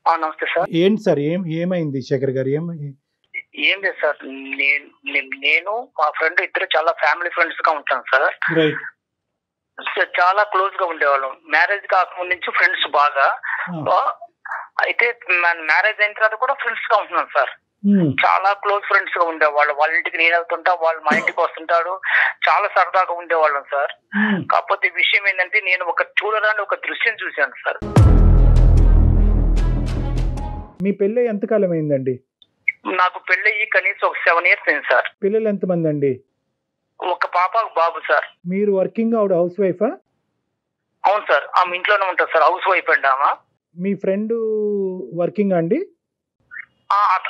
నమస్తే సార్. ఏంటి సార్ ఏమైంది శేఖర్ గారు? ఏం లేదు సార్, నేను మా ఫ్రెండ్ ఇద్దరు చాలా ఫ్యామిలీ ఫ్రెండ్స్ గా ఉంటాం సార్. రైట్. చాలా క్లోజ్ గా ఉండేవాళ్ళం. మ్యారేజ్ కాకముందు నుంచి ఫ్రెండ్స్ బాగా. అయితే మ్యారేజ్ అయిన తర్వాత కూడా ఫ్రెండ్స్ గా ఉంటున్నాం సార్. చాలా క్లోజ్ ఫ్రెండ్స్ గా ఉండేవాళ్ళు. వాళ్ళ ఇంటికి నేను వెళ్తుంటా, వాళ్ళు మా ఇంటికి వస్తుంటాడు. చాలా సరదాగా ఉండేవాళ్ళం సార్. కాకపోతే విషయం ఏంటంటే నేను చూడరాని ఒక దృశ్యం చూశాను సార్. మీ పెళ్ళి ఎంతకాలం అయిందండి? నాకు పెళ్ళయి కనీసం ఒక 7 years అయింది సార్. పిల్లలు ఎంతమంది అండి? ఒక పాప ఒక బాబు సార్. మీరు వర్కింగ్, ఆవిడ హౌస్ వైఫా? అవును సార్, ఆమె ఇంట్లోనే ఉంటుంది సార్. హౌస్ వైఫ్ అండి ఆమె. మీ ఫ్రెండ్ వర్కింగ్ అండి?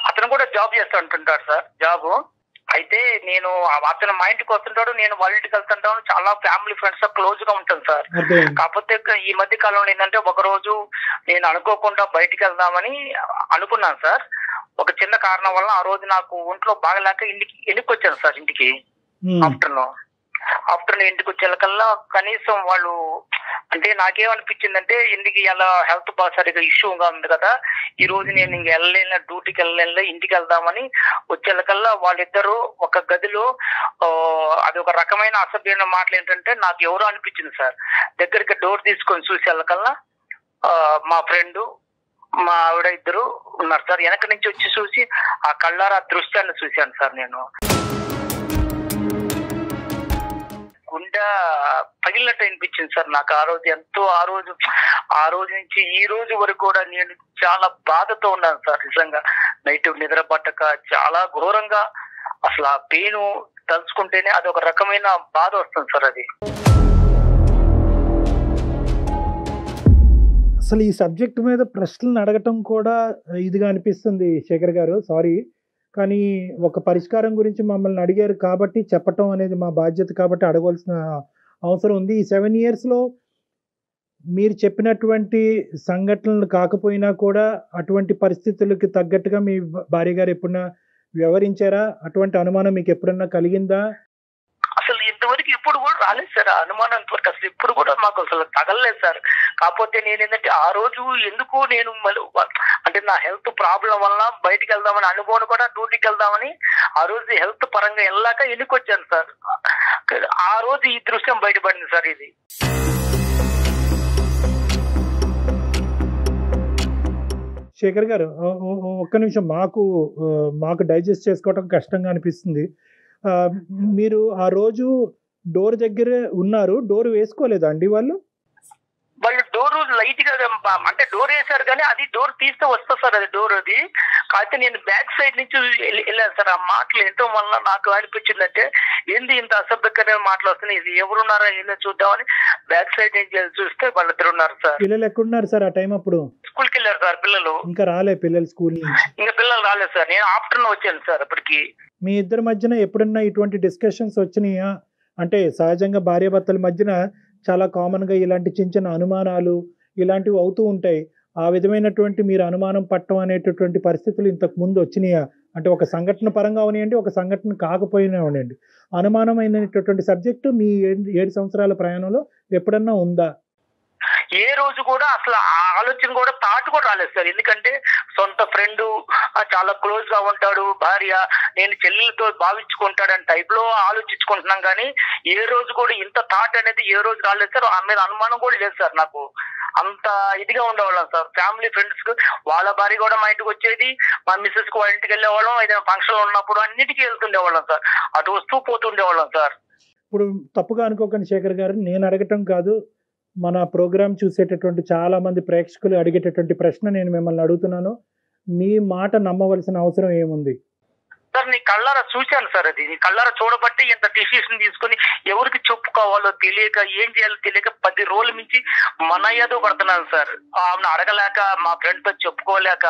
అతను కూడా జాబ్ చేస్తూ ఉంటుంటాడు సార్, జాబ్. అయితే నేను అతను మా ఇంటికి వస్తుంటాడు, నేను వాళ్ళ ఇంటికి వెళ్తుంటాను. చాలా ఫ్యామిలీ ఫ్రెండ్స్ క్లోజ్ గా ఉంటాను సార్. కాకపోతే ఈ మధ్య కాలంలో ఏంటంటే ఒక రోజు నేను అనుకోకుండా బయటికి వెళ్దామని అనుకున్నాను సార్. ఒక చిన్న కారణం వల్ల ఆ రోజు నాకు ఒంట్లో బాగలేక ఇంటికి వచ్చాను సార్. ఇంటికి ఆఫ్టర్నూన్ ఇంటికి వచ్చేకల్లా కనీసం వాళ్ళు అంటే నాకేమనిపించిందంటే ఇంటికి ఎలా హెల్త్ బాగా సరిగా ఇష్యూగా ఉంది కదా, ఈ రోజు నేను ఇంక వెళ్ళలేను, డ్యూటీకి వెళ్ళలేను, ఇంటికి వెళ్దామని వచ్చేకల్లా వాళ్ళిద్దరూ ఒక గదిలో అది ఒక రకమైన అసభ్యమైన మాటలు ఏంటంటే నాకు ఎవరో అనిపించింది సార్. దగ్గరికి డోర్ తీసుకొని చూసేకల్లా మా ఫ్రెండ్ మా ఆవిడ ఇద్దరు ఉన్నారు సార్. వెనక నుంచి వచ్చి చూసి ఆ కళ్ళారా దృశ్యాన్ని చూశాను సార్. నేను గుండె పగిలినట్టు అనిపించింది సార్ నాకు ఆ రోజు. ఎంతో ఆ రోజు నుంచి ఈ రోజు వరకు కూడా నేను చాలా బాధతో ఉన్నాను సార్. నిజంగా నైట్ నిద్ర పట్టక చాలా ఘోరంగా అసలు ఆ పెయిన్ తలుచుకుంటేనే అది ఒక రకమైన బాధ వస్తుంది సార్. అది అసలు ఈ సబ్జెక్ట్ మీద ప్రశ్నలు అడగటం కూడా ఇదిగా అనిపిస్తుంది శేఖర్ గారు, సారీ. కానీ ఒక పరిష్కారం గురించి మమ్మల్ని అడిగారు కాబట్టి చెప్పటం అనేది మా బాధ్యత, కాబట్టి అడగవలసిన అవసరం ఉంది. ఈ 7 yearsలో మీరు చెప్పినటువంటి సంఘటనలు కాకపోయినా కూడా అటువంటి పరిస్థితులకి తగ్గట్టుగా మీ భార్య గారు ఎప్పుడన్నా వ్యవహరించారా? అటువంటి అనుమానం మీకు ఎప్పుడన్నా కలిగిందా? అసలు ఇంతవరకు ఇప్పుడు కూడా రాలేదు సార్ ఆ అనుమానం. ఇంతవరకు అసలు ఇప్పుడు కూడా మాకు అసలు తగలలేదు సార్. కాకపోతే నేను ఏంటంటే ఆ రోజు ఎందుకు నేను అంటే నా హెల్త్ ప్రాబ్లం వల్ల బయటికి వెళ్దామని అనుకోని కూడా డ్యూటీకి వెళ్దామని ఆ రోజు హెల్త్ పరంగా వెళ్ళాక ఎన్నికొచ్చాను సార్. ఆ రోజు ఈ దృశ్యం బయటపడింది సార్. ఇది శేఖర్ గారు ఒక్క నిమిషం, మాకు డైజెస్ట్ చేసుకోవటం కష్టంగా అనిపిస్తుంది. మీరు ఆ రోజు డోర్ దగ్గర ఉన్నారు, డోర్ వేసుకోలేదా అండి వాళ్ళు? డోర్ లైట్ గా అంటే డోర్ వేసారు కానీ అది డోర్ తీస్తే వస్తా సార్. అది డోర్ అది కాకపోతే నేను బ్యాక్ సైడ్ నుంచి వెళ్ళాను సార్. ఆ మాటలు ఎంతో వల్ల నాకు అనిపించిందంటే ఏంది ఇంత అసభ్యకరమైన మాటలు వస్తున్నాయి, ఇది ఎవరున్నారా ఏందో చూద్దామని బ్యాక్ సైడ్ నుంచి చూస్తే వాళ్ళిద్దరు ఉన్నారు సార్. పిల్లలు ఎక్కడున్నారు సార్ ఆ టైం? అప్పుడు స్కూల్కి వెళ్ళారు సార్ పిల్లలు. ఇంకా రాలే పిల్లలు స్కూల్ నుంచి? ఇంకా పిల్లలు రాలేదు సార్. నేను ఆఫ్టర్నూన్ వచ్చాను సార్. అప్పటికి మీ ఇద్దరి మధ్యన ఎప్పుడన్నా ఇటువంటి డిస్కషన్స్ వచ్చినాయా? అంటే సహజంగా భార్యాభర్తల మధ్యన చాలా కామన్గా ఇలాంటి చిన్న చిన్న అనుమానాలు ఇలాంటివి అవుతూ ఉంటాయి. ఆ విధమైనటువంటి మీరు అనుమానం పట్టడం అనేటటువంటి పరిస్థితులు ఇంతకు ముందు వచ్చినాయా? అంటే ఒక సంఘటన పరంగా అవనివ్వండి, ఒక సంఘటన కాకపోయినా అవనండి, అనుమానమైనటువంటి సబ్జెక్టు మీ 7 సంవత్సరాల ప్రయాణంలో ఎప్పుడన్నా ఉందా? ఏ రోజు కూడా అసలు ఆ ఆలోచన కూడా థాట్ కూడా రాలేదు సార్. ఎందుకంటే సొంత ఫ్రెండ్, చాలా క్లోజ్ గా ఉంటాడు, భార్య నేను చెల్లెలతో భావించుకుంటాడని టైప్ లో ఆలోచించుకుంటున్నాం. కానీ ఏ రోజు కూడా ఇంత థాట్ అనేది ఏ రోజు రాలేదు సార్. ఆ మీద అనుమానం కూడా లేదు సార్. నాకు అంత ఇదిగా ఉండేవాళ్ళం సార్. ఫ్యామిలీ ఫ్రెండ్స్ కు వాళ్ళ భార్య కూడా మా ఇంటికి వచ్చేది, మా మిస్సెస్ కు వాళ్ళ ఇంటికి వెళ్ళేవాళ్ళం, ఏదైనా ఫంక్షన్ ఉన్నప్పుడు అన్నిటికీ వెళ్తుండేవాళ్ళం సార్. అటు వస్తూ పోతుండేవాళ్ళం సార్. ఇప్పుడు తప్పుగా అనుకోకండి శేఖర్ గారు, నేను అడగటం కాదు, మన ప్రోగ్రామ్ చూసేటటువంటి చాలా మంది ప్రేక్షకులు అడిగేటటువంటి ప్రశ్న నేను మిమ్మల్ని అడుగుతున్నాను. మీ మాట నమ్మవలసిన అవసరం ఏముంది సార్? నీ కళ్ళారా చూశాను సార్. అది నీ కళ్ళారా చూడబట్టి ఇంత డిసిషన్ తీసుకుని ఎవరికి చెప్పుకోవాలో తెలియక ఏం చేయాలో తెలియక 10 రోజుల నుంచి మన ఏదో పడుతున్నాను సార్. ఆమెను అడగలేక, మా ఫ్రెండ్ తో చెప్పుకోలేక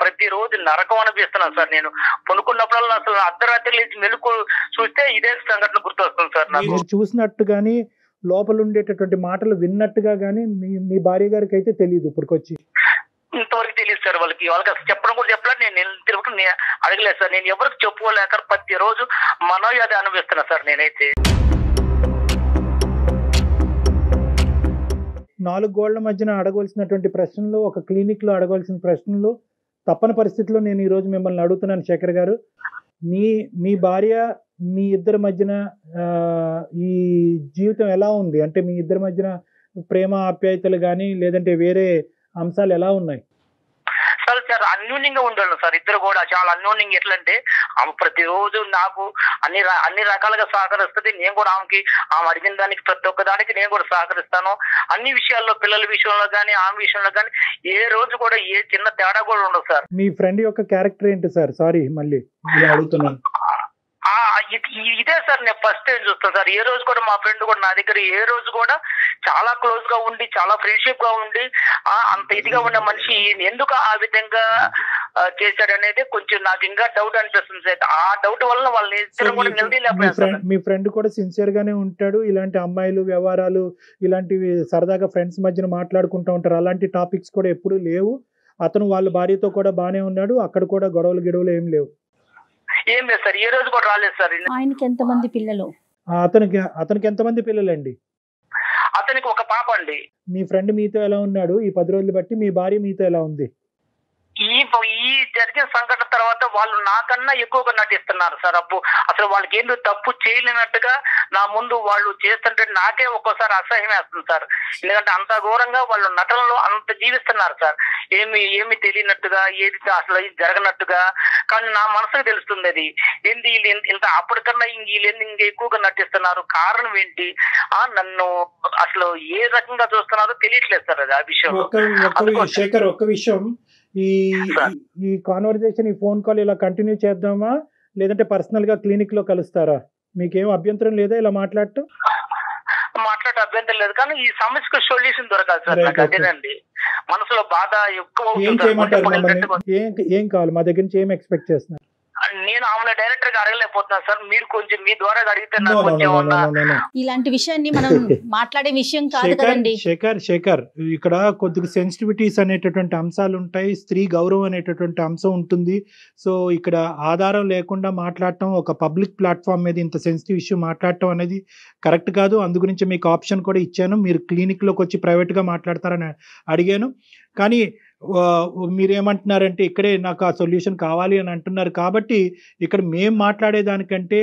ప్రతిరోజు నరకం అనిపిస్తున్నాను సార్. నేను కొనుక్కున్నప్పుడల్లా అసలు అర్ధరాత్రి లేచి మెలుకు చూస్తే ఇదే సంఘటన గుర్తొస్తుంది సార్ నాకు. చూసినట్టు కానీ లోపల ఉండేటటువంటి మాటలు విన్నట్టుగా కానీ మీ భార్య గారికి అయితే తెలియదు ఇప్పటికొచ్చి? ఇంతవరకు తెలియదు సార్. వాళ్ళకి అసలు చెప్పడం కూడా చెప్పలేదు. నేను అడగలేదు సార్. నేను ఎవరికి చెప్పుకోలేక ప్రతిరోజు మనో అది అనిపిస్తున్నా సార్ నేనైతే. 4 గోళ్ల మధ్యన అడగవలసినటువంటి ప్రశ్నలు, ఒక క్లినిక్‌లో అడగవలసిన ప్రశ్నలు తప్పని పరిస్థితిలో నేను ఈరోజు మిమ్మల్ని అడుగుతున్నాను శేఖర్ గారు. మీ మీ భార్య, మీ ఇద్దరి మధ్యన ఈ జీవితం ఎలా ఉంది? అంటే మీ ఇద్దరి మధ్యన ప్రేమ, ఆప్యాయతలు గాని, లేదంటే వేరే అంశాలు ఎలా ఉన్నాయి? సార్ అన్యోన్యంగా ఉండాలి సార్. ఇద్దరు కూడా చాలా అన్యోన్యంగా. ఎట్లంటే ఆమె ప్రతిరోజు నాకు అన్ని రకాలుగా సహకరిస్తుంది. నేను కూడా ఆమె అడిగిన దానికి ప్రతి ఒక్క దానికి నేను కూడా సహకరిస్తాను. అన్ని విషయాల్లో, పిల్లల విషయంలో కానీ, ఆమె విషయంలో కానీ ఏ రోజు కూడా ఏ చిన్న తేడా కూడా ఉండదు సార్. మీ ఫ్రెండ్ యొక్క క్యారెక్టర్ ఏంటి సార్? సారీ మళ్ళీ ఇలా అడుగుతున్నాను. ఇదే సార్ నేను ఫస్ట్ టైం చూస్తాను సార్. ఏ రోజు కూడా మా ఫ్రెండ్ కూడా నా దగ్గర ఏ రోజు కూడా చాలా క్లోజ్ గా ఉండి, చాలా ఫ్రెండ్షిప్ గా ఉండి, అంత ఇదిగా ఉన్న మనిషి ఎందుకు ఆ విధంగా చేశాడనేది కొంచెం నాకు ఇంకా డౌట్ అనిపిస్తుంది సార్. ఆ డౌట్ వల్ల వాళ్ళని ఇద్దరు కూడా నిలదీయలేకపోయారు. మీ ఫ్రెండ్ కూడా సిన్సియర్ గానే ఉంటాడు. ఇలాంటి అమ్మాయిలు వ్యవహారాలు, ఇలాంటివి సరదాగా ఫ్రెండ్స్ మధ్యన మాట్లాడుకుంటూ ఉంటారు. అలాంటి టాపిక్స్ కూడా ఎప్పుడూ లేవు. అతను వాళ్ళ భార్యతో కూడా బానే ఉన్నాడు. అక్కడ కూడా గొడవలు ఏం లేవు. ఏం లేదు సార్, ఏ రోజు కూడా రాలేదు సార్. ఆయనకి ఎంతమంది పిల్లలు? అతనికి ఎంతమంది పిల్లలండి? అతనికి ఒక పాప అండి. మీ ఫ్రెండ్ మీతో ఎలా ఉన్నాడు ఈ 10 రోజులు బట్టి? మీ భార్య మీతో ఎలా ఉంది? ఈ జరిగిన సంఘటన తర్వాత వాళ్ళు నాకన్నా ఎక్కువగా నటిస్తున్నారు సార్. అసలు వాళ్ళకి ఏందో తప్పు చేయలేనట్టుగా నా ముందు వాళ్ళు చేస్తుంటే నాకే ఒక్కోసారి అసహ్యం వేస్తుంది సార్. ఎందుకంటే అంత ఘోరంగా వాళ్ళు నటనలో అంత జీవిస్తున్నారు సార్. ఏమి తెలియనట్టుగా, ఏది అసలు జరగనట్టుగా. కానీ నా మనసుకు తెలుస్తుంది అది ఏంటి, ఇంత అప్పటికన్నా వీళ్ళు ఇంకా ఎక్కువగా నటిస్తున్నారు. కారణం ఏంటి? నన్ను అసలు ఏ రకంగా చూస్తున్నారో తెలియట్లేదు సార్. అది ఆ విషయం. శేఖర్, ఒక్క విషయం, ఈ కాన్వర్జేషన్, ఈ ఫోన్ కాల్ ఇలా కంటిన్యూ చేద్దామా, లేదంటే పర్సనల్ గా క్లినిక్ లో కలుస్తారా? మీకేం అభ్యంతరం లేదా ఇలా మాట్లాడటం? మాట్లాడే అభ్యంతరం లేదు, కానీ ఈ సమస్యకు సొల్యూషన్ దొరకాలి సార్. నాకు అదేనండి మనసులో బాధ ఎక్కువ. ఏం కావాలి? మా దగ్గర నుంచి ఏం ఎక్స్పెక్ట్ చేస్తున్నారు? నేను ఆమె డైరెక్టర్ గా అడగలేకపోతున్నాను సార్. మీరు కొంచెం మీ ద్వారా అడిగితే ఇలాంటి విషయాన్ని మనం మాట్లాడే విషయం కాదు కదండి. శేఖర్, ఇక్కడ కొద్దిగా సెన్సిటివిటీస్ అనేటటువంటి అంశాలు ఉంటాయి. స్త్రీ గౌరవం అనేటటువంటి అంశం ఉంటుంది. సో ఇక్కడ ఆధారం లేకుండా మాట్లాడటం, ఒక పబ్లిక్ ప్లాట్ఫామ్ మీద ఇంత సెన్సిటివ్ ఇష్యూ మాట్లాడటం అనేది కరెక్ట్ కాదు. అందు గురించి మీకు ఆప్షన్ కూడా ఇచ్చాను. మీరు క్లినిక్ లోకి వచ్చి ప్రైవేట్ గా మాట్లాడతారని అడిగాను. కానీ మీరేమంటున్నారంటే ఇక్కడే నాకు ఆ సొల్యూషన్ కావాలి అని అంటున్నారు. కాబట్టి ఇక్కడ మేము మాట్లాడేదానికంటే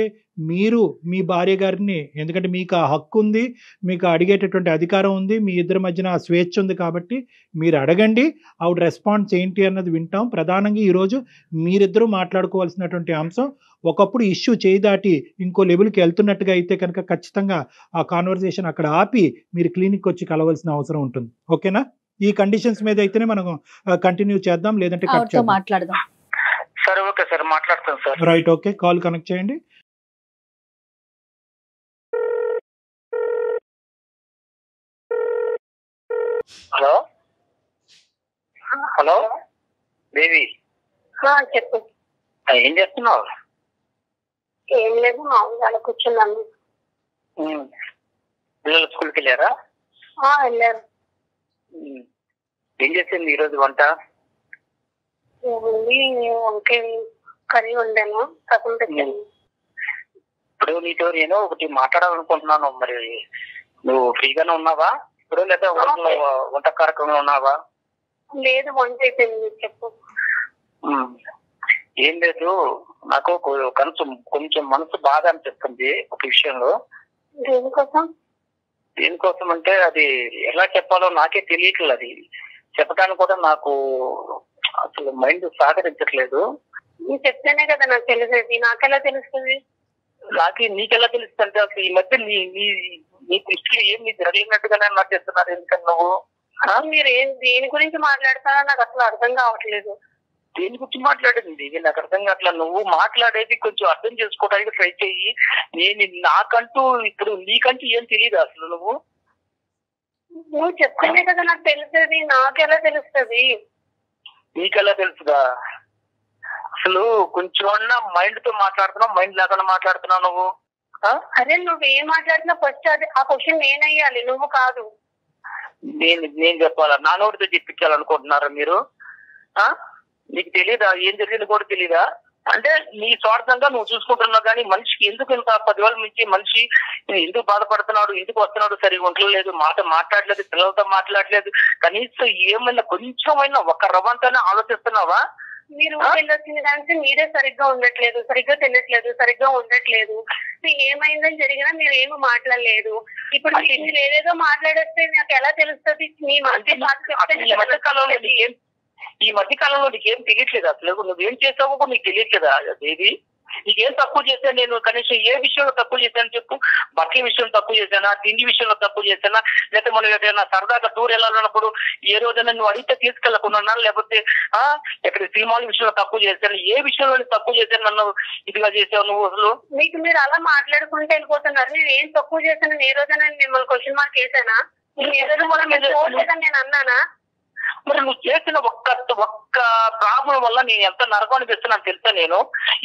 మీరు మీ భార్య గారిని, ఎందుకంటే మీకు ఆ హక్కు ఉంది, మీకు అడిగేటటువంటి అధికారం ఉంది, మీ ఇద్దరి మధ్యన ఆ స్వేచ్ఛ ఉంది. కాబట్టి మీరు అడగండి, ఆవిడ రెస్పాన్స్ ఏంటి అన్నది వింటాం. ప్రధానంగా ఈరోజు మీరిద్దరూ మాట్లాడుకోవాల్సినటువంటి అంశం, ఒకప్పుడు ఇష్యూ చేయి దాటి ఇంకో లెవెల్కి వెళ్తున్నట్టుగా అయితే కనుక ఖచ్చితంగా ఆ కాన్వర్సేషన్ అక్కడ ఆపి మీరు క్లినిక్ వచ్చి కలవాల్సిన అవసరం ఉంటుంది. ఓకేనా? ఈ కండిషన్స్ మీద అయితేనే మనం కంటిన్యూ చేద్దాం, లేదంటే కట్ చేద్దాం. మాట్లాడదాం. సరే, ఓకే సార్, మాట్లాడతాం sir. Right, okay, call connect చేయండి. హలో హలో దేవి, చెప్పు. ఏం చేస్తున్నావు? ఏం లేదు, మామూలుగా అలా కూర్చున్నాను. పిల్లలు స్కూల్కి వెళ్ళారా? వెళ్ళారు. ఏం చేసింది ఈరోజు వంట? ఏముంది, వంకాయ కర్రీ వండాను, సగం పెట్టాను. ఇప్పుడు నీతో నేను ఒకటి మాట్లాడాలనుకుంటున్నాను. మరి నువ్వు ఫ్రీగానే ఉన్నావా ఇప్పుడు, లేదా వంట కార్యక్రమంలో ఉన్నావా? లేదు, వంట అయిపోయింది. చెప్పు. ఏం లేదు, నాకు కొంచెం మనసు బాధ అనిపిస్తుంది ఒక విషయంలో. దేనికోసం అంటే అది ఎలా చెప్పాలో నాకే తెలియట్లేదు. అది చెప్పడానికి కూడా నాకు అసలు మైండ్ సహకరించట్లేదు. నువ్వు చెప్తేనే కదా నాకు తెలిసేది. నాకెలా తెలుస్తుంది? నీకెలా తెలుస్తుంది? అసలు ఈ మధ్య నీ దృష్టిలో ఏం నీ జరిగినట్టుగానే నటిస్తున్నారు. ఎందుకని నువ్వు మీరు దేని గురించి మాట్లాడతానో నాకు అసలు అర్థం కావట్లేదు. దేని గురించి మాట్లాడింది నాకు అర్థం కావట్లా. నువ్వు మాట్లాడేది కొంచెం అర్థం చేసుకోవడానికి ట్రై చెయ్యి. నాకంటూ ఇప్పుడు నీకంటూ ఏం తెలియదు అసలు. నువ్వు చెప్తేనే కదా నాకు తెలిసేది. నాకెలా తెలుస్తుంది? నీకెలా తెలుసుదా? అసలు కొంచెం మైండ్ తో మాట్లాడుతున్నావు, మైండ్ లేకుండా మాట్లాడుతున్నావు నువ్వు. అరే నువ్వేం మాట్లాడుతున్నా ఫస్ట్ ఆ క్వశ్చన్ నేనయ్యాలి, నువ్వు కాదు. నేను చెప్పాలా? నా నోటితో చెప్పించాలనుకుంటున్నారా మీరు? నీకు తెలీదా ఏం జరిగింది కూడా తెలీదా? అంటే నీ స్వార్థంగా నువ్వు చూసుకుంటున్నావు, కానీ మనిషికి ఎందుకు ఇంత 10,000 నుంచి మనిషి ఎందుకు బాధపడుతున్నాడు, ఎందుకు వస్తున్నాడు, సరిగా ఉండలేదు, మాట మాట్లాడలేదు, పిల్లలతో మాట్లాడలేదు, కనీసం ఏమైనా కొంచెమైనా ఒక రవ్వంతనే ఆలోచిస్తున్నావా? మీరు వెళ్ళొచ్చిన దానికి మీరే సరిగ్గా ఉండట్లేదు, సరిగ్గా తినట్లేదు, సరిగ్గా ఉండట్లేదు. ఏమైందని జరిగినా మీరు ఏమి మాట్లాడలేదు. ఇప్పుడు మీరు ఏదేదో మాట్లాడేస్తే నాకు ఎలా తెలుస్తుంది? మీ ఈ మధ్య కాలంలో నీకేం తెలియట్లేదు, అసలు నువ్వేం చేసావో నీకు తెలియట్లేదా? దేవి, నీకేం తక్కువ చేశాను నేను? కనీసం ఏ విషయంలో తక్కువ చేశాను చెప్పు. బట్టల విషయంలో తక్కువ చేశానా, తిండి విషయంలో తక్కువ చేశానా, లేకపోతే మనం ఏదైనా సరదాగా టూర్ వెళ్ళాలన్నప్పుడు ఏ రోజైనా నువ్వు అడిగితే తీసుకెళ్ళకున్నా, లేకపోతే ఎక్కడ సినిమాల విషయంలో తక్కువ చేశాను, ఏ విషయంలో తక్కువ చేశాను నన్ను ఇదిగా చేసావు నువ్వు? అసలు మీకు మీరు అలా మాట్లాడుకుంటూ వెళ్ళిపోతున్నారు. నేను ఏం తక్కువ చేశాను? ఏ రోజైనా మిమ్మల్ని క్వశ్చన్ మార్క్ వేసానా? ఏ రోజు కూడా మీరు చూడలేదని నేను అన్నానా? మరి నువ్వు చేసిన ఒక్క ప్రాబ్లం వల్ల నేను ఎంత నరకం అనిపిస్తున్నాను తెలుసా? నేను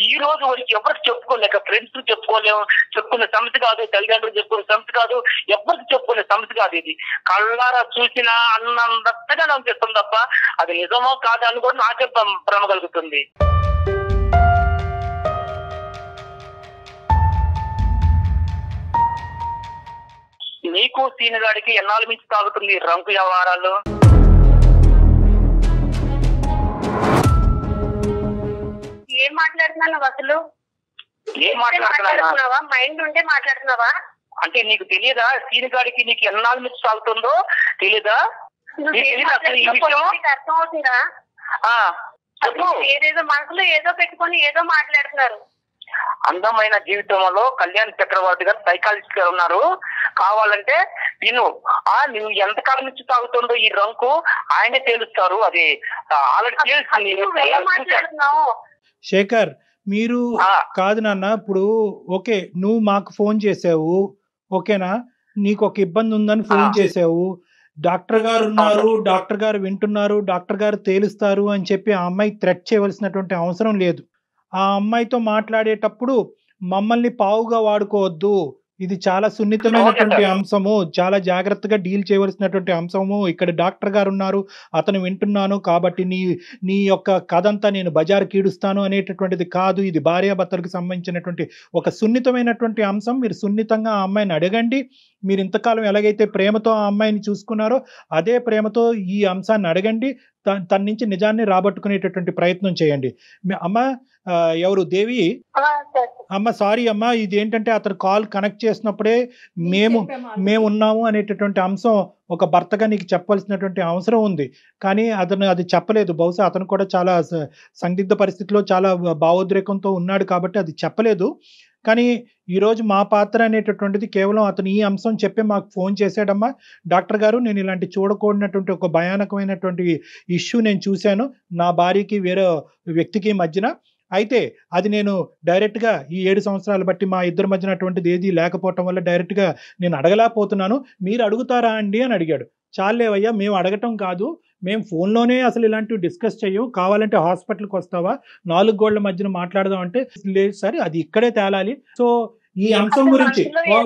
ఈ రోజు వరకు ఎవరికి చెప్పుకోలేక, ఫ్రెండ్స్ చెప్పుకోలేము, చెప్పుకునే సమస్య కాదు, తల్లిదండ్రులు చెప్పుకునే సమస్య కాదు, ఎవరికి చెప్పుకునే సమస్య కాదు. ఇది కళ్ళారా చూసినా అన్నంతగా అనిపిస్తుంది తప్ప అది నిజమో కాదా అని కూడా నాకే భ్రమ కలుగుతుంది. నీకు సీనుగాడికి ఎన్నాళ్ళ నుంచి తాగుతుంది రంకు వ్యవహారాలు? ఏం మాట్లాడుతున్నావు అసలు? ఏం మాట్లాడుతున్నావా? మైండ్ ఉంటే మాట్లాడుతున్నావా? అంటే నీకు తెలియదా సీనుగాడికి నీకు ఎన్నాళ్ళ నుంచి సాగుతుందో తెలీదా? అర్థం అవుతుందా? ఏదేదో మనసులో ఏదో పెట్టుకొని ఏదో మాట్లాడుతున్నారు. అందమైన జీవితంలో కళ్యాణ్ చక్రవర్తి గారు సైకాలజిస్ట్ గారు ఉన్నారు, కావాలంటే నువ్వు ఎంతకాలం నుంచి తాగుతుందో ఈ రంకు ఆయనే తేలుస్తారు. అది ఆల్రెడీ తెలుసు. శేఖర్, మీరు కాదు నాన్న, ఇప్పుడు ఓకే నువ్వు మాకు ఫోన్ చేసావు, ఓకేనా, నీకు ఒక ఇబ్బంది ఉందని ఫోన్ చేసావు, డాక్టర్ గారు ఉన్నారు, డాక్టర్ గారు వింటున్నారు, డాక్టర్ గారు తేలుస్తారు అని చెప్పి ఆ అమ్మాయి థ్రెట్ చేయవలసినటువంటి అవసరం లేదు. ఆ అమ్మాయితో మాట్లాడేటప్పుడు మమ్మల్ని పావుగా వాడుకోవద్దు, ఇది చాలా సున్నితమైనటువంటి అంశము, చాలా జాగ్రత్తగా డీల్ చేయవలసినటువంటి అంశము, ఇక్కడ డాక్టర్ గారు ఉన్నారు, అతను వింటున్నాను కాబట్టి నీ యొక్క కథంతా నేను బజారు కీడుస్తాను అనేటటువంటిది కాదు. ఇది భార్యాభర్తలకు సంబంధించినటువంటి ఒక సున్నితమైనటువంటి అంశం. మీరు సున్నితంగా ఆ అమ్మాయిని అడగండి. మీరు ఇంతకాలం ఎలాగైతే ప్రేమతో ఆ అమ్మాయిని చూసుకున్నారో అదే ప్రేమతో ఈ అంశాన్ని అడగండి. తన నుంచి నిజాన్ని రాబట్టుకునేటటువంటి ప్రయత్నం చేయండి. అమ్మ ఎవరు దేవి అమ్మ, సారీ అమ్మ, ఇది ఏంటంటే అతను కాల్ కనెక్ట్ చేసినప్పుడే మేము ఉన్నాము అనేటటువంటి అంశం ఒక భర్తగా నీకు చెప్పవలసినటువంటి అవసరం ఉంది, కానీ అతను అది చెప్పలేదు. బహుశా అతను కూడా చాలా సందిగ్ధ పరిస్థితిలో చాలా భావోద్రేకంతో ఉన్నాడు కాబట్టి అది చెప్పలేదు. కానీ ఈరోజు మా పాత్ర అనేటటువంటిది కేవలం అతను ఈ అంశం చెప్పి మాకు ఫోన్ చేశాడమ్మా, డాక్టర్ గారు నేను ఇలాంటి చూడకూడనటువంటి ఒక భయానకమైనటువంటి ఇష్యూ నేను చూశాను నా భార్యకి వేరే వ్యక్తికి మధ్యన. అయితే అది నేను డైరెక్ట్గా ఈ 7 సంవత్సరాలు బట్టి మా ఇద్దరి మధ్యన అటువంటిది ఏది లేకపోవటం వల్ల డైరెక్ట్గా నేను అడగలేకపోతున్నాను, మీరు అడుగుతారా అండి అని అడిగాడు. చాలేవయ్యా, మేము అడగటం కాదు, మేము ఫోన్లోనే అసలు ఇలాంటివి డిస్కస్ చెయ్యం, కావాలంటే హాస్పిటల్కి వస్తావా, 4 గోళ్ల మధ్యన మాట్లాడదాం అంటే లేదు సరే అది ఇక్కడే తేలాలి. సో ఈ అంశం గురించి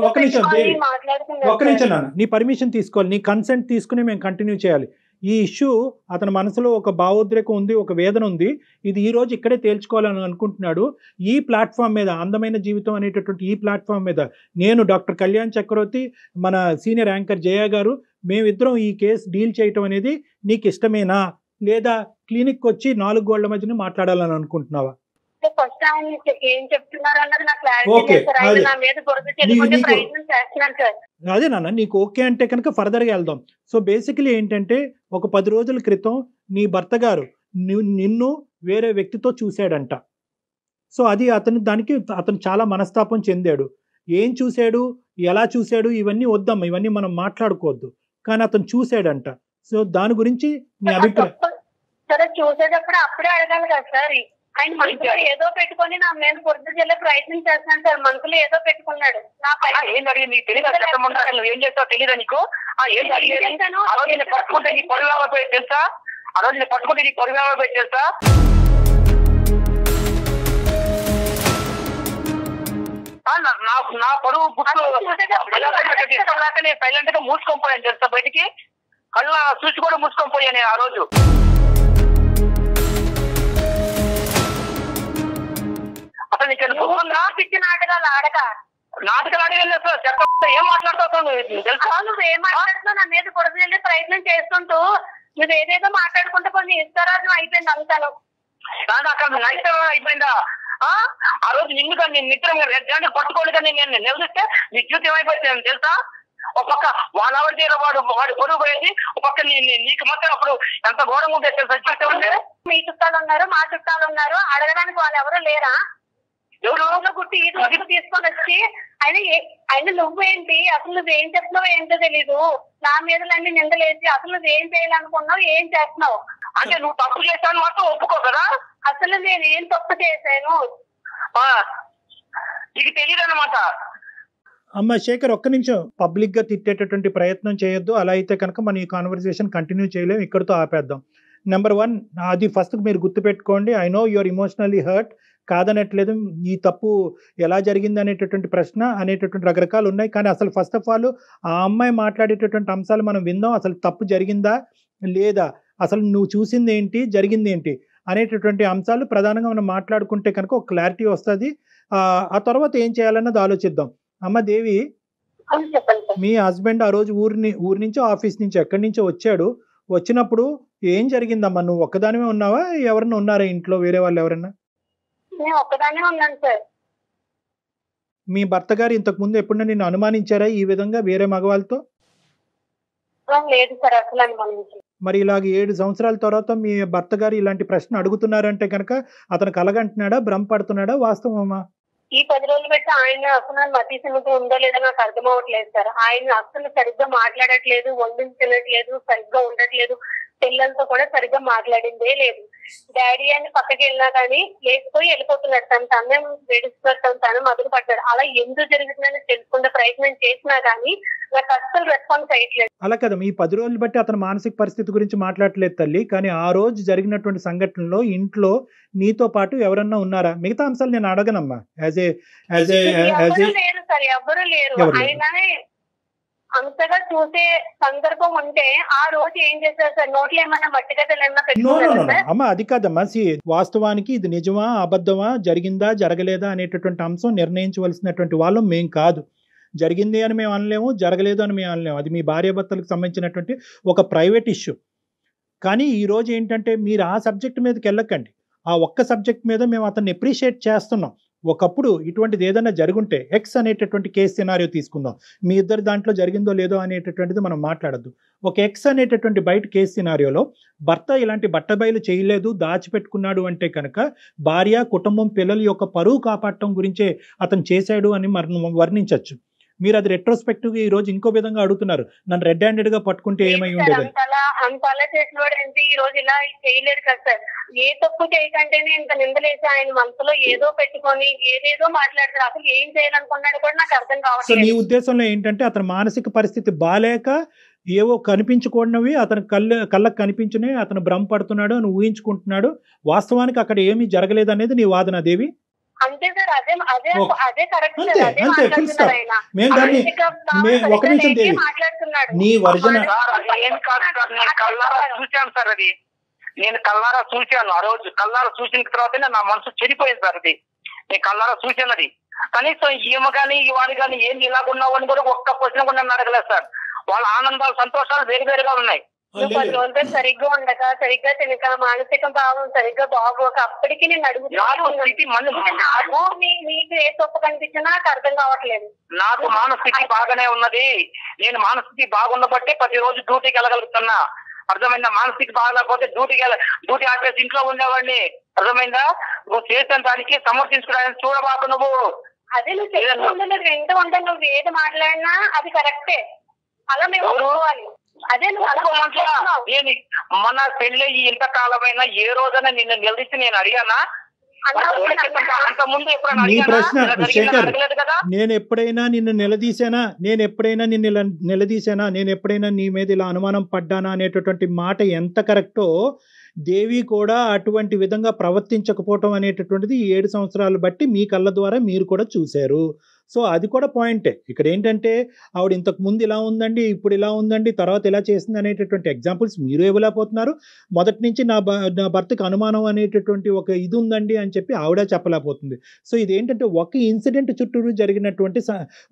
ఒక నిమిషం నాన్న, నీ పర్మిషన్ తీసుకోవాలి, నీ కన్సెంట్ తీసుకుని మేము కంటిన్యూ చేయాలి. ఈ ఇష్యూ అతని మనసులో ఒక భావోద్రేకం ఉంది, ఒక వేదన ఉంది, ఇది ఈ రోజు ఇక్కడే తేల్చుకోవాలని అనుకుంటున్నాడు. ఈ ప్లాట్ఫామ్ మీద, అందమైన జీవితం అనేటటువంటి ఈ ప్లాట్ఫామ్ మీద నేను డాక్టర్ కళ్యాణ్ చక్రవర్తి, మన సీనియర్ యాంకర్ జయ గారు, మేమిద్దరం ఈ కేసు డీల్ చేయటం అనేది నీకు ఇష్టమేనా, లేదా క్లినిక్ వచ్చి 4 గోళ్ల మధ్యన మాట్లాడాలని అనుకుంటున్నావా? ఫస్ట్ ఏం చెప్తున్నారు అన్నది నాకు క్లారిటీ లేదు సార్. ఆయన నా మీద బురద చెల్లుకునే ప్రయత్నం చేస్తున్నాను సార్. అదే నాన్న, నీకు ఓకే అంటే కనుక ఫర్దర్గా వెళ్దాం. సో బేసికలీ ఏంటంటే ఒక 10 రోజుల క్రితం నీ భర్త గారు నిన్ను వేరే వ్యక్తితో చూశాడంట. సో అది అతను చాలా మనస్తాపం చెందాడు. ఏం చూశాడు, ఎలా చూశాడు, ఇవన్నీ వద్దమ్మా, ఇవన్నీ మనం మాట్లాడుకోవద్దు, కానీ అతను చూశాడంట. సో దాని గురించి నీ అభిప్రాయం? సరే చూసేటప్పుడు అప్పుడే అడగాలి కదా సార్. ఆయన మనసులో ఏదో పెట్టుకొని నా మీద బురద జల్లే ప్రయత్నం చేస్తున్నాను సార్. మనసులో ఏదో పెట్టుకున్నాడు. ఏం అడిగింది నీకు తెలియదా? నువ్వు ఏం చేస్తావు తెలీదా నీకు? ఏం అడిగాను? ఆ రోజు నేను పట్టుకుంటే నీ పొడివేవ పోయి తెలుసా? ఆ రోజు నేను పట్టుకుంటే నీ పొడివేవ పోయి తెలుసా? నా పరువు బుక్కు సైలెంట్ గా మూసుకొని పోయాను తెలుసా, బయటికి కళ్ళ చూసి కూడా మూసుకొని పోయాను ఆ రోజు. నీకు గుర్తుందా? పిచ్చి నాటకాలు ఆడక నాటకాలు అడిగేది సార్ చెప్ప ఏం మాట్లాడుతావు తెలుసా? నువ్వు ఏం మాట్లాడుతున్నావు? నా మీద కొడుకు ప్రయత్నం చేసుకుంటూ నువ్వు ఏదేదో మాట్లాడుకుంటే కొన్ని ఇస్తారాజం అయిపోయింది అంతాను. కానీ అక్కడ నైతం అయిపోయిందా? ఆ రోజు నిన్ను కానీ నేను నిద్ర రెడ్డి పట్టుకోండి కానీ నేను నిలదీస్తే నీ జీవితం అయిపోయింది తెలుసా? ఒక పక్క వాళ్ళ ఆవిడ తీర వాడు పొరుగు పోయేది, ఒక పక్క నీకు మాత్రం అప్పుడు ఎంత ఘోరంగా ఉంటే తెలుసా జీవితం అంటే. మీ చుట్టాలు ఉన్నారు, మా చుట్టాలు ఉన్నారు, అడగడానికి వాళ్ళు ఎవరు లేరా? ఎవరు గుట్టి ఈదు తీసుకొని వచ్చి ఆయన నువ్వేంటి అసలు నువ్వేం చెప్తున్నావు ఏంటో తెలీదు, నా మీద అన్ని నిందలేసి అసలు నువ్వేం చేయాలనుకున్నావు, ఏం చేస్తున్నావు అంటే నువ్వు తప్పు చేశాను మాత్రం ఒప్పుకో కదా. అసలు నేను ఏం తప్పు చేశాను నీకు తెలియదు అన్నమాట. అమ్మ శేఖర్, ఒక్క నిమిషం. పబ్లిక్ గా తిట్టేటటువంటి ప్రయత్నం చేయొద్దు. అలా అయితే కనుక మన ఈ కాన్వర్సేషన్ కంటిన్యూ చేయలేము, ఇక్కడితో ఆపేద్దాం. నెంబర్ 1, అది ఫస్ట్ మీరు గుర్తుపెట్టుకోండి. I know your emotionally hurt, కాదనట్లేదు. ఈ తప్పు ఎలా జరిగింది అనేటటువంటి ప్రశ్న అనేటటువంటి రకరకాలు ఉన్నాయి. కానీ అసలు ఫస్ట్ ఆఫ్ ఆల్ ఆ అమ్మాయి మాట్లాడేటటువంటి అంశాలు మనం విందాం. అసలు తప్పు జరిగిందా లేదా, అసలు నువ్వు చూసింది ఏంటి, జరిగింది ఏంటి అనేటటువంటి అంశాలు ప్రధానంగా మనం మాట్లాడుకుంటే కనుక ఒక క్లారిటీ వస్తుంది. ఆ తర్వాత ఏం చేయాలన్నది ఆలోచిద్దాం. అమ్మ దేవి, మీ హస్బెండ్ ఆ రోజు ఊరి నుంచో ఆఫీస్ నుంచి ఎక్కడి నుంచో వచ్చాడు. వచ్చినప్పుడు ఏం జరిగిందమ్మా? నువ్వు ఒక్కదానివే ఉన్నావా, ఎవరన్నా ఉన్నారా ఇంట్లో, వేరే వాళ్ళు ఎవరన్నా? నేను ఒక్కదానే ఉన్నాను సార్. మీ భర్త గారు ఇంతకు ముందు ఎప్పుడన్నా నిన్ను అనుమానించారా ఈ విధంగా వేరే మగవాళ్ళతో? లేదు సార్, అసలు అనుమానించి. మరి ఇలాగ 7 సంవత్సరాల తర్వాత మీ భర్త గారు ఇలాంటి ప్రశ్న అడుగుతున్నారంటే కనుక అతను కలగంటున్నాడా, భ్రమ పడుతున్నాడా, వాస్తవమా? ఈ 10 రోజులు పెట్టి ఆయన అసలు మతి సిమితం ఉందో లేదో నాకు అర్థం అవ్వట్లేదు సార్. ఆయన అసలు సరిగ్గా మాట్లాడట్లేదు, వండించి తినట్లేదు, సరిగ్గా ఉండట్లేదు, పిల్లలతో కూడా సరిగ్గా మాట్లాడిందే లేదు. డాడీ అని పక్కకి వెళ్ళినా కానీ లేకపోయి వెళ్ళిపోతున్నాడు, తనే వేడిస్తున్నాడు, తను మొదలు పడ్డాడు. అలా ఎందుకు జరుగుతుందని తెలుసుకునే ప్రయత్నం చేసినా కానీ నాకు అస్సలు రెస్పాన్స్ అయ్యట్లేదు. అలా కదా, ఈ 10 రోజులు బట్టి అతని మానసిక పరిస్థితి గురించి మాట్లాడలేదు తల్లి. కానీ ఆ రోజు జరిగినటువంటి సంఘటనలో ఇంట్లో నీతో పాటు ఎవరన్నా ఉన్నారా? మిగతా అంశాలు నేను అడగనమ్మా. లేరు సార్, ఎవరు లేరు. ఆయననే అంతగా చూసే సందర్భం ఉంటే ఆ రోజు ఏం చేశారు సార్? నోట్లో ఏమన్నా మట్టి గడ్డలు ఏమన్నా పెట్టుకున్నారా? అమ్మా అది కాదమ్మా. వాస్తవానికి ఇది నిజమా అబద్ధమా, జరిగిందా జరగలేదా అనేటటువంటి అంశం నిర్ణయించవలసినటువంటి వాళ్ళం మేం కాదు. జరిగింది అని మేము అనలేము, జరగలేదు అని మేము అనలేము. అది మీ భార్యాభర్తలకు సంబంధించినటువంటి ఒక ప్రైవేట్ ఇష్యూ. కానీ ఈరోజు ఏంటంటే మీరు ఆ సబ్జెక్ట్ మీదకి వెళ్ళకండి. ఆ ఒక్క సబ్జెక్ట్ మీద మేము అతన్ని అప్రిషియేట్ చేస్తున్నాం. ఒకప్పుడు ఇటువంటిది ఏదైనా జరుగుంటే ఎక్స్ అనేటటువంటి కేసు సినారియో తీసుకుందాం. మీ ఇద్దరు దాంట్లో జరిగిందో లేదో అనేటటువంటిది మనం మాట్లాడద్దు. ఒక ఎక్స్ అనేటటువంటి బయట కేసు సినారియోలో భర్త ఇలాంటి బట్టబయలు చేయలేదు, దాచిపెట్టుకున్నాడు అంటే కనుక భార్య, కుటుంబం, పిల్లల యొక్క పరువు కాపాడటం గురించే అతను చేశాడు అని వర్ణించవచ్చు. మీరు అది రెట్రోస్పెక్టివ్ గా ఈ రోజు ఇంకో విధంగా అడుగుతున్నారు, నన్ను రెడ్ హ్యాండెడ్ గా పట్టుకుంటే ఏమై ఉండేది? అంతలా చేసిన వాడు ఏంటి ఈ రోజు ఇలా చేయలేడు కదా సార్. ఏ తప్పు చేయకంటేనే ఇంత నిందలేసి ఆయన మనసులో ఏదో పెట్టుకొని ఏదేదో మాట్లాడతారు. అసలు ఏం చేయాలనుకున్నాడు కూడా నాకు అర్థం కావట్లేదు. సో నీ ఉద్దేశంలో ఏంటంటే అతని మానసిక పరిస్థితి బాలేక ఏవో కనిపించుకున్నవి అతను కళ్ళకు కనిపించినవి అతను భ్రమ పడుతున్నాడు అని ఊహించుకుంటున్నాడు. వాస్తవానికి అక్కడ ఏమీ జరగలేదు అనేది నీ వాదన దేవి? అంతే సార్, అదే కరెక్ట్ సార్. అదే మాట్లాడుతున్నాడు ఆయన. ఒక నిమిషం దేవి, నీ వర్జన చూశాను సార్. అది నేను కల్లారా చూశాను. ఆ రోజు కల్లారా చూసిన తర్వాతనే నా మనసు చెడిపోయింది సార్. అది నేను కల్లారా చూశాను. అది కనీసం ఈమె కానీ వాడు కానీ ఏంది ఇలాగున్నావు అని కూడా ఒక్క క్వశ్చన్ కూడా నన్ను అడగలేదు సార్. వాళ్ళ ఆనందాలు, సంతోషాలు వేరువేరుగా ఉన్నాయి. 10 రోజులు సరిగ్గా ఉండక, సరిగ్గా తినక, మానసిక భావం సరిగ్గా బాగోక అప్పటికి నేను అడుగుతున్నాను. మీకు ఏ తప్పు కనిపించినా నాకు అర్థం కావట్లేదు. నాకు మానస్థితి బాగానే ఉన్నది. నేను మానస్థితి బాగున్నబట్టే ప్రతిరోజు డ్యూటీకి వెళ్ళగలుగుతున్నా. అర్థమైందా? మానస్థితి బాగలేకపోతే డ్యూటీ ఆపేసి ఇంట్లో ఉండేవాడిని. అర్థమైందా? నువ్వు చేసిన దానికి సమర్థించుకోవడానికి చూడబాకు నువ్వు. అదే నువ్వు చేస్తున్నది వింటూ ఉంటే నువ్వు ఏది మాట్లాడినా అది కరెక్టే. అలా మేము ఒప్పుకోవాలి. అదే మన పెళ్లి ఇంతకాలమైనా ఏ రోజైనా నిన్ను నిలదీసి నేను అడిగానా? నీ ప్రశ్న శేఖర్, నేను ఎప్పుడైనా నిన్ను నిలదీశానా, నేను ఎప్పుడైనా నీ మీద ఇలా అనుమానం పడ్డానా అనేటటువంటి మాట ఎంత కరెక్టో దేవి కూడా అటువంటి విధంగా ప్రవర్తించకపోవటం అనేటటువంటిది 7 సంవత్సరాలు బట్టి మీ కళ్ళ ద్వారా మీరు కూడా చూశారు. సో అది కూడా పాయింటే. ఇక్కడ ఏంటంటే ఆవిడ ఇంతకు ముందు ఇలా ఉందండి, ఇప్పుడు ఇలా ఉందండి, తర్వాత ఇలా చేసింది అనేటటువంటి ఎగ్జాంపుల్స్ మీరు ఇవ్వలేకపోతున్నారు. మొదటి నుంచి నా భర్తకు అనుమానం అనేటటువంటి ఒక ఇది ఉందండి అని చెప్పి ఆవిడ చెప్పలేకపోతుంది. సో ఇదేంటంటే ఒక ఇన్సిడెంట్ చుట్టూరు జరిగినటువంటి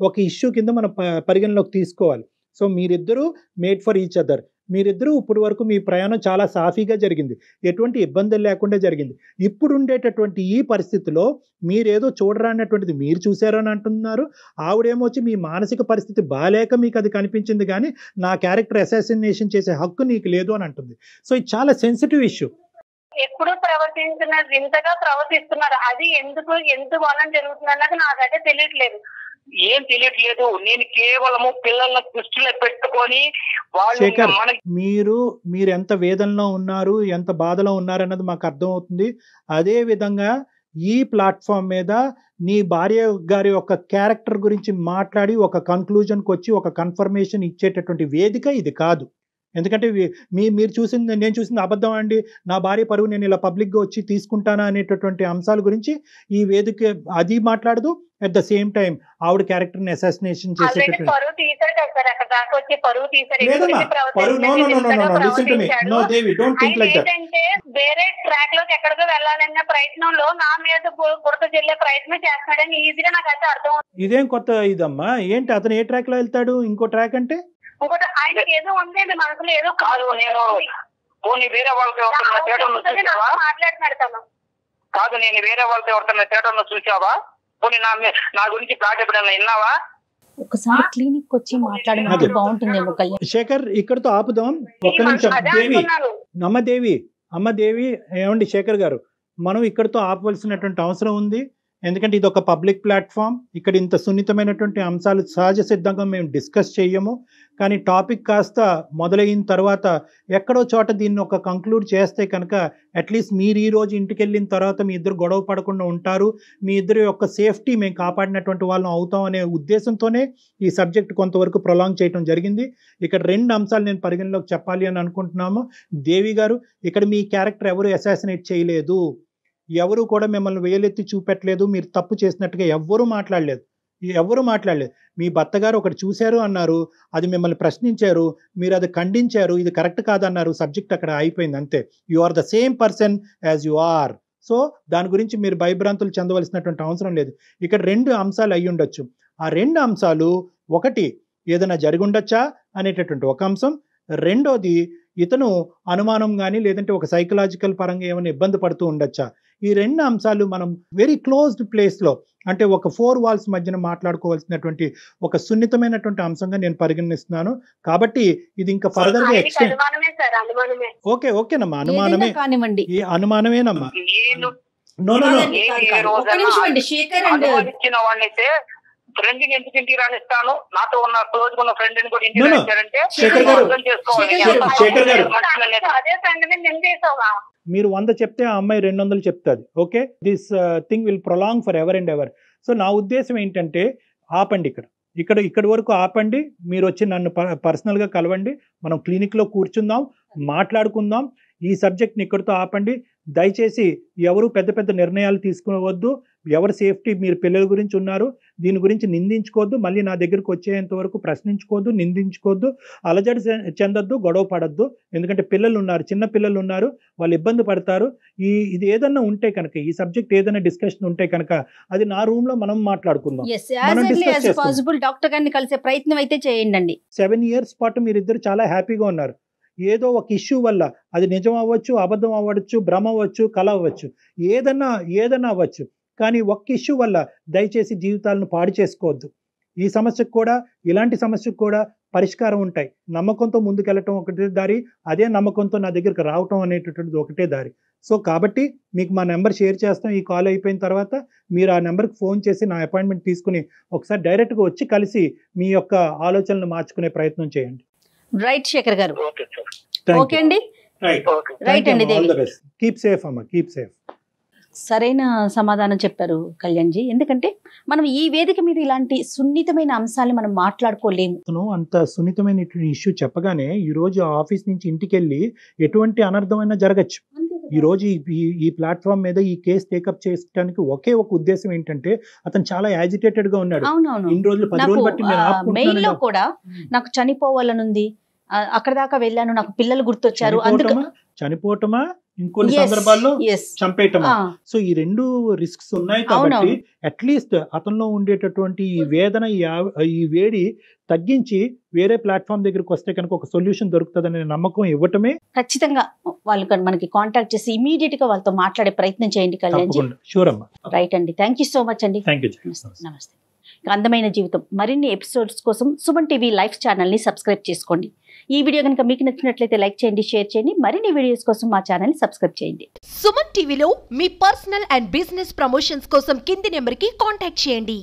ఒక ఇష్యూ కింద మనం పరిగణలోకి తీసుకోవాలి. సో మీరిద్దరూ మేడ్ ఫర్ ఈచ్ అదర్. మీరిద్దరూ ఇప్పుడు వరకు మీ ప్రయాణం చాలా సాఫీగా జరిగింది, ఎటువంటి ఇబ్బందులు లేకుండా జరిగింది. ఇప్పుడు ఉండేటటువంటి ఈ పరిస్థితిలో మీరేదో చూడరానటువంటిది మీరు చూసారని అంటున్నారు. ఆవిడేమొచ్చి మీ మానసిక పరిస్థితి బాలేక మీకు అది కనిపించింది, కానీ నా క్యారెక్టర్ అసాసినేషన్ చేసే హక్కు నీకు లేదు అని అంటుంది. సో ఇది చాలా సెన్సిటివ్ ఇష్యూ. ఎప్పుడు ప్రవర్తించినారు, వింతగా ప్రవర్తిస్తున్నారు. అది ఎందుకు వలన జరుగుతుంది అన్నది నాకైతే తెలియట్లేదు. ఏం తెలియట్లేదు. నేను కేవలము పిల్లల దృష్టిలో పెట్టుకొని శేఖర్, వాళ్ళు మీరు ఎంత వేదనలో ఉన్నారు, ఎంత బాధలో ఉన్నారు అన్నది మాకు అర్థం అవుతుంది. అదే విధంగా ఈ ప్లాట్ఫామ్ మీద నీ భార్య గారి యొక్క క్యారెక్టర్ గురించి మాట్లాడి ఒక కన్క్లూజన్కి వచ్చి ఒక కన్ఫర్మేషన్ ఇచ్చేటటువంటి వేదిక ఇది కాదు. ఎందుకంటే మీరు చూసింది, నేను చూసింది అబద్ధం అండి, నా భార్య పరువు నేను ఇలా పబ్లిక్గా వచ్చి తీసుకుంటానా అనేటటువంటి అంశాల గురించి ఈ వేదిక అది మాట్లాడదు. అట్ ద సేమ్ టైం ఆవిడ క్యారెక్టర్ని అసాసినేషన్ చేసేటటువంటి వేరే ట్రాక్ లోకి ఎక్కడికో వెళ్ళాలన్న ప్రయత్నంలో నా మీద బురద జల్లే ప్రయత్నం చేస్తున్నాడని ఈజీగా నాకైతే అర్థం. ఇదేం కొత్త ఇదమ్మా, ఏంటి అతను ఏ ట్రాక్ లో వెళ్తాడు? ఇంకో ట్రాక్ అంటే ఇంకోటి ఆయనకి ఏదో ఉంది మనసులో, ఏదో కాదు. నేను వేరే వాళ్ళతో మాట్లాడుతున్నాడు తను. కాదు, నేను వేరే వాళ్ళతో ఎవరితో థియేటర్లో చూసావా? పోనీ నా గురించి ప్లాట్ ఎప్పుడైనా విన్నావా? ఒకసారి క్లినిక్ వచ్చి మాట్లాడమంటే బాగుంటుందేమో కళ్యాణ్. శేఖర్, ఇక్కడతో ఆపుదాం. ఒక్క నిమిషం. దేవి, అమ్మ దేవి, ఏమండి శేఖర్ గారు, మనం ఇక్కడతో ఆపవలసినటువంటి అవసరం ఉంది. ఎందుకంటే ఇది ఒక పబ్లిక్ ప్లాట్ఫామ్. ఇక్కడ ఇంత సున్నితమైనటువంటి అంశాలు సహజ సిద్ధంగా మేము డిస్కస్ చేయము. కానీ టాపిక్ కాస్త మొదలైన తర్వాత ఎక్కడో చోట దీన్ని ఒక కంక్లూడ్ చేస్తే కనుక అట్లీస్ట్ మీరు ఈ రోజు ఇంటికి వెళ్ళిన తర్వాత మీ ఇద్దరు గొడవ పడకుండా ఉంటారు, మీ ఇద్దరు యొక్క సేఫ్టీ మేము కాపాడినటువంటి వాళ్ళం అవుతాం అనే ఉద్దేశంతోనే ఈ సబ్జెక్ట్ కొంతవరకు ప్రొలాంగ్ చేయడం జరిగింది. ఇక్కడ 2 అంశాలు నేను పరిగణలోకి చెప్పాలి అని అనుకుంటున్నాము. దేవి గారు, ఇక్కడ మీ క్యారెక్టర్ ఎవరు అసాసినేట్ చేయలేదు, ఎవరు కూడా మిమ్మల్ని వేలెత్తి చూపెట్టలేదు, మీరు తప్పు చేసినట్టుగా ఎవ్వరూ మాట్లాడలేదు. మీ భర్త గారు ఒకటి చూశారు అన్నారు, అది మిమ్మల్ని ప్రశ్నించారు, మీరు అది ఖండించారు, ఇది కరెక్ట్ కాదన్నారు, సబ్జెక్ట్ అక్కడ అయిపోయింది, అంతే. You are the same person as you are. So దాని గురించి మీరు భయభ్రాంతులు చెందవలసినటువంటి అవసరం లేదు. ఇక్కడ 2 అంశాలు అయి ఉండొచ్చు. ఆ 2 అంశాలు, ఒకటి ఏదైనా జరిగి ఉండొచ్చా అనేటటువంటి ఒక అంశం, రెండోది ఇతను అనుమానం కానీ లేదంటే ఒక సైకలాజికల్ పరంగా ఏమైనా ఇబ్బంది పడుతూ ఉండొచ్చా. ఈ 2 అంశాలు మనం వెరీ క్లోజ్డ్ ప్లేస్లో, అంటే ఒక 4 వాల్స్ మధ్యన మాట్లాడుకోవాల్సినటువంటి ఒక సున్నితమైనటువంటి అంశంగా నేను పరిగణిస్తున్నాను. కాబట్టి ఇది ఇంకా ఫర్దర్ గా ఎక్స్టెండ్. ఓకేనమ్మా, అనుమానమే కానివ్వండి, ఈ అనుమానమేనమ్మా. ఫ్రెండ్ ఎందుకు ఇంటికి రానిస్తాను, నాతో ఉన్న క్లోజ్ ఉన్న ఫ్రెండ్ ని కూడా ఇంటికి రానిస్తారంటే అర్థం చేసుకోవాలి. మీరు 100 చెప్తే ఆ అమ్మాయి 200 చెప్తుంది. Okay, this thing will prolong for ever and ever. So నా ఉద్దేశం ఏంటంటే, ఆపండి, ఇక్కడి వరకు ఆపండి. మీరు వచ్చి నన్ను పర్సనల్గా కలవండి, మనం క్లినిక్లో కూర్చుందాం, మాట్లాడుకుందాం. ఈ సబ్జెక్ట్ని ఇక్కడితో ఆపండి. దయచేసి ఎవరు పెద్ద పెద్ద నిర్ణయాలు తీసుకోవద్దు. ఎవరి సేఫ్టీ, మీరు పిల్లల గురించి ఉన్నారు, దీని గురించి నిందించుకోవద్దు. మళ్ళీ నా దగ్గరకు వచ్చేంత వరకు ప్రశ్నించుకోవద్దు, నిందించుకోవద్దు, అలజడి చెందొద్దు, గొడవ పడద్దు. ఎందుకంటే పిల్లలు ఉన్నారు, చిన్న పిల్లలు ఉన్నారు, వాళ్ళు ఇబ్బంది పడతారు. ఇది ఏదన్నా ఉంటే కనుక, ఈ సబ్జెక్ట్ ఏదైనా డిస్కషన్ ఉంటే కనుక అది నా రూమ్ లో మనం మాట్లాడుకుందాం. డాక్టర్ గారిని కలిసే ప్రయత్నం అయితే చేయండి. 7 years పాటు మీరిద్దరు చాలా హ్యాపీగా ఉన్నారు. ఏదో ఒక ఇష్యూ వల్ల, అది నిజం అవ్వచ్చు, అబద్ధం అవ్వచ్చు, భ్రమ అవ్వచ్చు, కళ అవ్వచ్చు, ఏదన్నా అవ్వచ్చు, కానీ ఒక్క ఇష్యూ వల్ల దయచేసి జీవితాలను పాడు చేసుకోవద్దు. ఈ సమస్యకు కూడా, ఇలాంటి సమస్యకు కూడా పరిష్కారం ఉంటాయి. నమ్మకంతో ముందుకెళ్ళటం ఒకటే దారి, అదే నమ్మకంతో నా దగ్గరికి రావటం అనేటటువంటిది ఒకటే దారి. సో కాబట్టి మీకు మా నెంబర్ షేర్ చేస్తాం. ఈ కాల్ అయిపోయిన తర్వాత మీరు ఆ నెంబర్కి ఫోన్ చేసి నా అపాయింట్మెంట్ తీసుకుని ఒకసారి డైరెక్ట్గా వచ్చి కలిసి మీ యొక్క ఆలోచనలు మార్చుకునే ప్రయత్నం చేయండి. రైట్ శేఖర్ గారు, ఓకే అండి. రైట్ అండి, కీప్ సేఫ్ అమ్మా, కీప్ సేఫ్. సరైన సమాధానం చెప్పారు కళ్యాణ్ జీ. ఎందుకంటే మనం ఈ వేదిక మీద ఇలాంటి సున్నితమైన అంశాలు మనం మాట్లాడుకోలేము. అంత సున్నితమైన ఇష్యూ చెప్పగానే ఈ రోజు ఆఫీస్ నుంచి ఇంటికి వెళ్ళి ఎటువంటి అనర్థమైనా జరగచ్చు. ఈ రోజు ఈ ప్లాట్ఫామ్ మీద ఈ కేసు టేకప్ చేయడానికి ఒకే ఒక ఉద్దేశం ఏంటంటే అతను చాలా యాజిటేటెడ్ గా ఉన్నాడు. అవునవును. ఇన్ని రోజులు 10 రోజులు బట్టి నేను మెయిల్ లో కూడా నాకు చనిపోవాలనుంది, అక్కడ దాకా వెళ్ళాను, నాకు పిల్లలు గుర్తొచ్చారు, చనిపోవటమా ఇంకొన్ని సందర్భాల్లో చంపేయటమా. సో ఈ రెండు రిస్క్స్ ఉన్నాయి కాబట్టి అట్లీస్ట్ అతనిలో ఉండేటటువంటి ఈ వేదన ఈ వేడి తగ్గించి వేరే ప్లాట్ఫామ్ దగ్గరికి వస్తే కనుక ఒక సొల్యూషన్ దొరుకుతుందనే నమ్మకం ఇవ్వటమే. ఖచ్చితంగా వాళ్ళు మనకి కాంటాక్ట్ చేసి ఇమీడియట్ గా వాళ్ళతో మాట్లాడే ప్రయత్నం చేయండి కళ్యాణ్ జీ. షూర్ అమ్మా. రైట్ అండి, థ్యాంక్ యూ సో మచ్ అండి. నమస్తే. అందమైన జీవితం మరిన్ని ఎపిసోడ్స్ కోసం సుమన్ టీవీ లైవ్ ఛానల్ ని సబ్స్క్రైబ్ చేసుకోండి. ఈ వీడియో కనుక మీకు నచ్చినట్లయితే లైక్ చేయండి, షేర్ చేయండి. మరిన్ని వీడియోస్ కోసం మా ఛానల్ ని సబ్స్క్రైబ్ చేయండి. సుమన్ టీవీలో మీ పర్సనల్ అండ్ బిజినెస్ ప్రమోషన్స్ కోసం కింది నెంబర్ కి కాంటాక్ట్ చేయండి.